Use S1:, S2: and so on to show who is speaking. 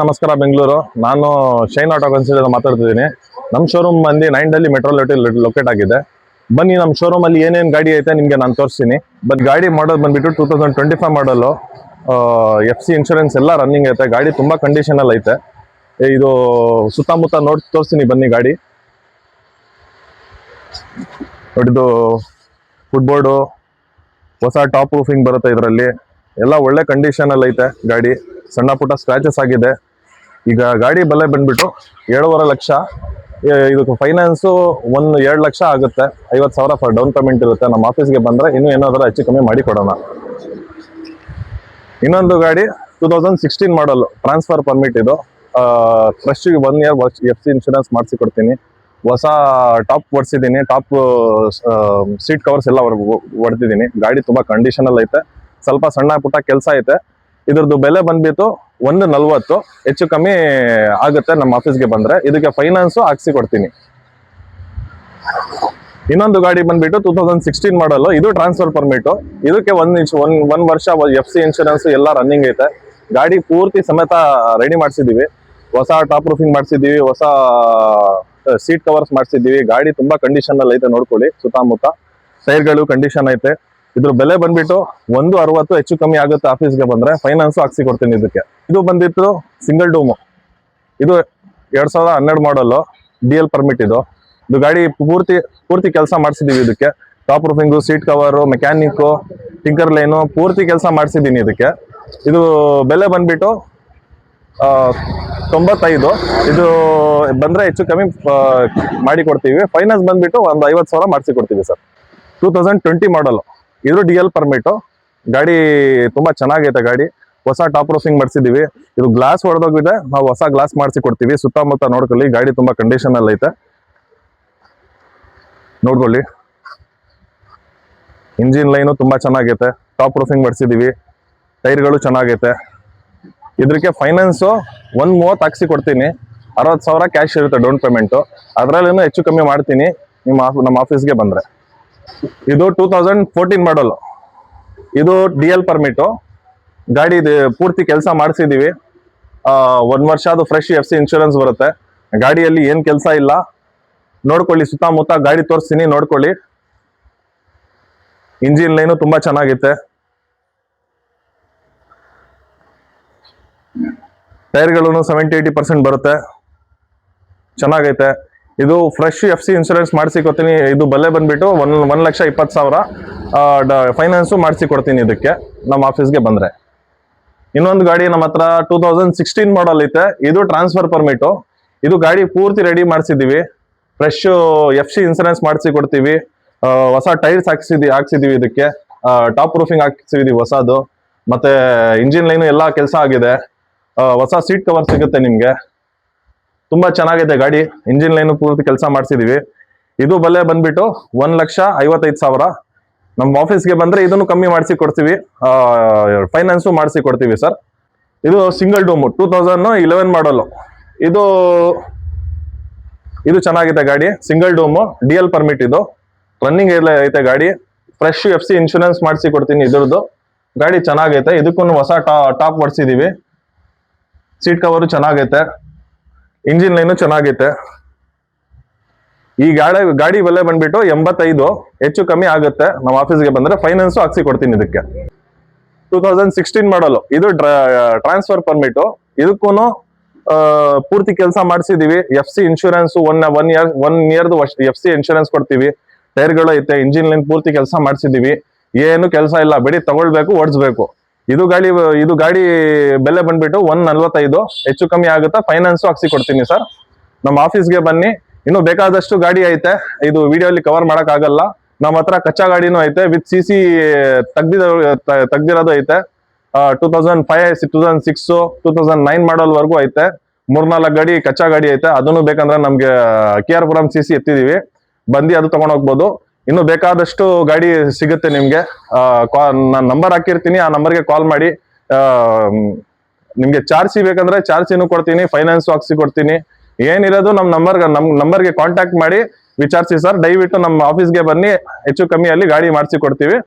S1: ನಮಸ್ಕಾರ ಬೆಂಗಳೂರು. ನಾನು shine auto consider ಮಾತಾಡ್ತಿದ್ದೀನಿ. ನಮ್ಮ ಶೋರೂಮ್ ಬಂದು 9 ಡೆಲ್ಲಿ ಮೆಟ್ರೋ ಲೊಕೇಟ್ ಆಗಿದೆ. ಬನ್ನಿ ನಮ್ಮ ಶೋರೂಮ್ ಅಲ್ಲಿ ಏನೇನು ಗಾಡಿ ಐತೆ ನಿಮಗೆ ನಾನು ತೋರಿಸ್ತೀನಿ. ಬಟ್ ಗಾಡಿ ಮಾಡಲ್ ಬಂದ್ಬಿಟ್ಟು 2025 ಮಾಡಲು. FC ಇನ್ಶೂರೆನ್ಸ್ ಎಲ್ಲ ರನ್ನಿಂಗ್ ಐತೆ. ಗಾಡಿ ತುಂಬಾ ಕಂಡೀಷನ್ ಅಲ್ಲಿ ಐತೆ. ಇದು ಸುತ್ತಮುತ್ತ ನೋಡಿ ತೋರಿಸ್ತೀನಿ ಬನ್ನಿ ಗಾಡಿ. ನೋಡಿದ್ದು ಫುಟ್ಬೋರ್ಡು, ಹೊಸ ಟಾಪ್ ರೂಫಿಂಗ್ ಬರುತ್ತೆ ಇದರಲ್ಲಿ. ಎಲ್ಲ ಒಳ್ಳೆ ಕಂಡೀಷನ್ ಅಲ್ಲಿ ಐತೆ ಗಾಡಿ. ಸಣ್ಣ ಪುಟ್ಟ ಸ್ಕ್ರಾಚಸ್ ಆಗಿದೆ. ಈಗ ಗಾಡಿ ಬೆಲೆ ಬಂದ್ಬಿಟ್ಟು 7.5 ಲಕ್ಷ. ಇದಕ್ಕೆ ಫೈನಾನ್ಸು 2 ಲಕ್ಷ ಆಗುತ್ತೆ. 50,000 ಡೌನ್ ಪೇಮೆಂಟ್ ಇರುತ್ತೆ. ನಮ್ಮ ಆಫೀಸ್ಗೆ ಬಂದರೆ ಇನ್ನೂ ಏನಾದರೂ ಹೆಚ್ಚು ಕಮ್ಮಿ ಮಾಡಿ ಕೊಡೋಣ. ಇನ್ನೊಂದು ಗಾಡಿ 2016 ಮಾಡಲ್, ಟ್ರಾನ್ಸ್ಫರ್ ಪರ್ಮಿಟ್ ಇದು. ಫ್ರೆಶ್ಗೆ 1 ಇಯರ್ FC ಇನ್ಶೂರೆನ್ಸ್ ಮಾಡಿಸಿ ಕೊಡ್ತೀನಿ. ಹೊಸ ಟಾಪ್ ಹೊಡ್ಸಿದ್ದೀನಿ. ಟಾಪ್ ಸೀಟ್ ಕವರ್ಸ್ ಎಲ್ಲ ಹೊಡೆದಿದ್ದೀನಿ. ಗಾಡಿ ತುಂಬ ಕಂಡೀಷನಲ್ಲಿ ಐತೆ. ಸ್ವಲ್ಪ ಸಣ್ಣ ಪುಟ್ಟ ಕೆಲಸ ಐತೆ. ಇದ್ರದ್ದು ಬೆಲೆ ಬಂದ್ಬಿಟ್ಟು 1.40 ಹೆಚ್ಚು ಕಮ್ಮಿ ಆಗುತ್ತೆ ನಮ್ಮ ಆಫೀಸ್ಗೆ ಬಂದರೆ. ಇದಕ್ಕೆ ಫೈನಾನ್ಸು ಹಾಕ್ಸಿ ಕೊಡ್ತೀನಿ. ಇನ್ನೊಂದು ಗಾಡಿ ಬಂದ್ಬಿಟ್ಟು 2016 ಮಾಡಲು, ಇದು ಟ್ರಾನ್ಸ್ಫರ್ ಪರ್ಮಿಟು. ಇದಕ್ಕೆ 1 ವರ್ಷ FC ಇನ್ಶೂರೆನ್ಸ್ ಎಲ್ಲ ರನ್ನಿಂಗ್ ಐತೆ. ಗಾಡಿ ಪೂರ್ತಿ ಸಮೇತ ರೆಡಿ ಮಾಡಿಸಿದ್ದೀವಿ. ಹೊಸ ಟಾಪ್ ರೂಫಿಂಗ್ ಮಾಡಿಸಿದ್ದೀವಿ, ಹೊಸ ಸೀಟ್ ಕವರ್ಸ್ ಮಾಡಿಸಿದ್ದೀವಿ. ಗಾಡಿ ತುಂಬ ಕಂಡೀಷನಲ್ಲಿ ಐತೆ, ನೋಡ್ಕೊಳ್ಳಿ. ಸುತ್ತಮುತ್ತ ಟೈರ್ಗಳು ಕಂಡೀಷನ್ ಐತೆ. ಇದ್ರ ಬೆಲೆ ಬಂದ್ಬಿಟ್ಟು 1.60 ಹೆಚ್ಚು ಕಮ್ಮಿ ಆಗುತ್ತೆ ಆಫೀಸ್ಗೆ ಬಂದ್ರೆ. ಫೈನಾನ್ಸು ಹಾಕ್ಸಿ ಕೊಡ್ತೀನಿ ಇದಕ್ಕೆ. ಇದು ಬಂದಿತ್ತು ಸಿಂಗಲ್ ಡೂಮು. ಇದು 2012 ಮಾಡಲು, DL ಪರ್ಮಿಟ್ ಇದು. ಇದು ಗಾಡಿ ಪೂರ್ತಿ ಕೆಲಸ ಮಾಡಿಸಿದೀವಿ ಇದಕ್ಕೆ. Top ರೂಫಿಂಗು, seat cover, mechanic, tinker line ಪೂರ್ತಿ ಕೆಲಸ ಮಾಡಿಸಿದ್ದೀನಿ ಇದಕ್ಕೆ. ಇದು ಬೆಲೆ ಬಂದ್ಬಿಟ್ಟು 95. ಇದು ಬಂದ್ರೆ ಹೆಚ್ಚು ಕಮ್ಮಿ ಮಾಡಿ ಕೊಡ್ತೀವಿ. ಫೈನಾನ್ಸ್ ಬಂದ್ಬಿಟ್ಟು ಒಂದು 50,000 ಮಾಡಿಸಿ ಕೊಡ್ತೀವಿ ಸರ್. 2020 ಮಾಡಲು, ಇದು DL ಪರ್ಮಿಟು. ಗಾಡಿ ತುಂಬಾ ಚೆನ್ನಾಗೈತೆ ಗಾಡಿ. ಹೊಸ ಟಾಪ್ ರೂಫಿಂಗ್ ಮಾಡಿಸಿದೀವಿ. ಇದು ಗ್ಲಾಸ್ ಹೊಡೆದೋಗಿದೆ, ನಾವು ಹೊಸ ಗ್ಲಾಸ್ ಮಾಡಿಸಿ ಕೊಡ್ತೀವಿ. ಸುತ್ತಮುತ್ತ ನೋಡ್ಕೊಳ್ಳಿ, ಗಾಡಿ ತುಂಬಾ ಕಂಡೀಷನ್ ಅಲ್ಲಿ ಐತೆ, ನೋಡ್ಕೊಳ್ಳಿ. ಇಂಜಿನ್ ಲೈನು ತುಂಬಾ ಚೆನ್ನಾಗೈತೆ. ಟಾಪ್ ರೂಫಿಂಗ್ ಮಾಡಿಸಿದೀವಿ. ಟೈರ್ಗಳು ಚೆನ್ನಾಗೈತೆ. ಇದಕ್ಕೆ ಫೈನಾನ್ಸು 1.30 ಹಾಕ್ಸಿ ಕೊಡ್ತೀನಿ. 60,000 ಕ್ಯಾಶ್ ಇರುತ್ತೆ ಡೌನ್ ಪೇಮೆಂಟು. ಅದರಲ್ಲೂ ಹೆಚ್ಚು ಕಮ್ಮಿ ಮಾಡ್ತೀನಿ ನಮ್ಮ ಆಫೀಸ್ಗೆ ಬಂದರೆ. ಇದು 2014 ಮಾಡಲು. ಇದು DL ಪರ್ಮಿಟು. ಗಾಡಿ ಪೂರ್ತಿ ಕೆಲಸ ಮಾಡಿಸಿದೀವಿ. 1 ವರ್ಷ ಅದು ಫ್ರೆಶ್ FC ಇನ್ಶೂರೆನ್ಸ್ ಬರುತ್ತೆ. ಗಾಡಿಯಲ್ಲಿ ಏನು ಕೆಲಸ ಇಲ್ಲ, ನೋಡ್ಕೊಳ್ಳಿ. ಸುತ್ತಮುತ್ತ ಗಾಡಿ ತೋರಿಸ್ತೀನಿ, ನೋಡ್ಕೊಳ್ಳಿ. ಇಂಜಿನ್ ಲೈನು ತುಂಬಾ ಚೆನ್ನಾಗೈತೆ. ಟೈರ್ಗಳು 70-80% ಬರುತ್ತೆ, ಚೆನ್ನಾಗೈತೆ. ಇದು ಫ್ರೆಶ್ FC ಇನ್ಶೂರೆನ್ಸ್ ಮಾಡಿಸಿ ಕೊಡ್ತೀನಿ. ಇದು ಬೆಲೆ ಬಂದ್ಬಿಟ್ಟು 1,20,000 ಫೈನಾನ್ಸು ಮಾಡಿಸಿ ಕೊಡ್ತೀನಿ ಇದಕ್ಕೆ ನಮ್ಮ ಆಫೀಸ್ಗೆ ಬಂದರೆ. ಇನ್ನೊಂದು ಗಾಡಿ ನಮ್ಮ ಹತ್ರ 2016 ಮಾಡಲ್ ಐತೆ. ಇದು ಟ್ರಾನ್ಸ್ಫರ್ ಪರ್ಮಿಟು. ಇದು ಗಾಡಿ ಪೂರ್ತಿ ರೆಡಿ ಮಾಡಿಸಿದ್ದೀವಿ. ಫ್ರೆಶ್ FC ಇನ್ಶೂರೆನ್ಸ್ ಮಾಡಿಸಿ ಕೊಡ್ತೀವಿ. ಹೊಸ ಟೈರ್ಸ್ ಹಾಕ್ಸಿದೀವಿ ಇದಕ್ಕೆ. ಟಾಪ್ ರೂಫಿಂಗ್ ಹಾಕ್ಸಿದೀವಿ ಹೊಸದು. ಮತ್ತೆ ಇಂಜಿನ್ ಲೈನು ಎಲ್ಲ ಕೆಲಸ ಆಗಿದೆ. ಹೊಸ ಸೀಟ್ ಕವರ್ ಸಿಗುತ್ತೆ ನಿಮಗೆ. ತುಂಬಾ ಚೆನ್ನಾಗಿದೆ ಗಾಡಿ. ಇಂಜಿನ್ ಲೈನು ಪೂರ್ತಿ ಕೆಲಸ ಮಾಡಿಸಿದೀವಿ. ಇದು ಬೆಲೆ ಬಂದ್ಬಿಟ್ಟು 1,55,000. ನಮ್ಮ ಆಫೀಸ್ಗೆ ಬಂದ್ರೆ ಇದನ್ನು ಕಮ್ಮಿ ಮಾಡಿಸಿ ಕೊಡ್ತೀವಿ. ಫೈನಾನ್ಸು ಮಾಡಿಸಿ ಕೊಡ್ತೀವಿ ಸರ್. ಇದು ಸಿಂಗಲ್ ಡೂಮು 2011 ಮಾಡಲು. ಇದು ಚೆನ್ನಾಗಿದೆ ಗಾಡಿ. Single doom, DL permit. ಇದು ರನ್ನಿಂಗ್ ಎಲ್ಲ ಐತೆ ಗಾಡಿ. ಫ್ರೆಶ್ FC ಇನ್ಶೂರೆನ್ಸ್ ಮಾಡಿಸಿ ಕೊಡ್ತೀನಿ ಇದ್ರದ್ದು. ಗಾಡಿ ಚೆನ್ನಾಗೈತೆ. ಇದಕ್ಕೂ ಹೊಸ ಟಾಪ್ ಹೊಡ್ಸಿದೀವಿ. ಸೀಟ್ ಕವರು ಚೆನ್ನಾಗೈತೆ. ಇಂಜಿನ್ ಲೈನು ಚೆನ್ನಾಗೈತೆ. ಈ ಗಾಡಿ ಬೆಲೆ ಬಂದ್ಬಿಟ್ಟು 85 ಹೆಚ್ಚು ಕಮ್ಮಿ ಆಗುತ್ತೆ ನಮ್ಮ ಆಫೀಸ್ಗೆ ಬಂದ್ರೆ. ಫೈನಾನ್ಸು ಹಾಕ್ಸಿ ಕೊಡ್ತೀನಿ ಇದಕ್ಕೆ. 2016 ಮಾಡಲು. ಇದು ಟ್ರಾನ್ಸ್ಫರ್ ಪರ್ಮಿಟು. ಇದಕ್ಕೂ ಪೂರ್ತಿ ಕೆಲಸ ಮಾಡಿಸಿದೀವಿ. FC ಇನ್ಶೂರೆನ್ಸ್ 1 ಇಯರ್ದು FC ಇನ್ಶೂರೆನ್ಸ್ ಕೊಡ್ತೀವಿ. ಟೈರ್ಗಳು ಐತೆ. ಇಂಜಿನ್ ಲೈನ್ ಪೂರ್ತಿ ಕೆಲಸ ಮಾಡಿಸಿದೀವಿ. ಏನು ಕೆಲಸ ಇಲ್ಲ, ಬಿಡಿ ತಗೊಳ್ಬೇಕು, ಓಡಿಸ್ಬೇಕು. ಇದು ಗಾಡಿ ಬೆಲೆ ಬಂದ್ಬಿಟ್ಟು 1.45 ಹೆಚ್ಚು ಕಮ್ಮಿ ಆಗುತ್ತೆ. ಫೈನಾನ್ಸು ಹಾಕ್ಸಿ ಕೊಡ್ತೀನಿ ಸರ್. ನಮ್ಮ ಆಫೀಸ್ಗೆ ಬನ್ನಿ. ಇನ್ನು ಬೇಕಾದಷ್ಟು ಗಾಡಿ ಐತೆ. ಇದು ವಿಡಿಯೋಲಿ ಕವರ್ ಮಾಡಕ್ ಆಗಲ್ಲ. ನಮ್ಮ ಹತ್ರ ಕಚ್ಚಾ ಗಾಡಿನೂ ಐತೆ. ವಿತ್ CC ತೆಗ್ದಿರೋದು ಐತೆ. 2005, 2006, 2009 ಮಾಡಲ್ ವರ್ಗೂ ಐತೆ. 3-4 ಗಾಡಿ ಕಚ್ಚಾ ಗಾಡಿ ಐತೆ. ಅದನ್ನು ಬೇಕಂದ್ರೆ ನಮ್ಗೆ KR ಪುರಂ CC ಎತ್ತಿದೀವಿ. ಬಂದು ಅದು ತಗೊಂಡ್ ಹೋಗ್ಬೋದು. ಇನ್ನು ಬೇಕಾದಷ್ಟು ಗಾಡಿ ಸಿಗುತ್ತೆ ನಿಮ್ಗೆ. ನಾನು ನಂಬರ್ ಹಾಕಿರ್ತೀನಿ, ಆ ನಂಬರ್ಗೆ ಕಾಲ್ ಮಾಡಿ. ನಿಮ್ಗೆ ಚಾರ್ಜಿ ಬೇಕಂದ್ರೆ ಚಾರ್ಜಿನೂ ಕೊಡ್ತೀನಿ, ಫೈನಾನ್ಸ್ ಹಾಕ್ಸಿ ಕೊಡ್ತೀನಿ. ಏನಿರೋದು ನಮ್ಮ ನಂಬರ್ಗೆ ಕಾಂಟ್ಯಾಕ್ಟ್ ಮಾಡಿ ವಿಚಾರಿಸಿ ಸರ್. ದಯವಿಟ್ಟು ನಮ್ಮ ಆಫೀಸ್ಗೆ ಬನ್ನಿ, ಹೆಚ್ಚು ಕಮ್ಮಿಯಲ್ಲಿ ಗಾಡಿ ಮಾಡಿಸಿ ಕೊಡ್ತೀವಿ.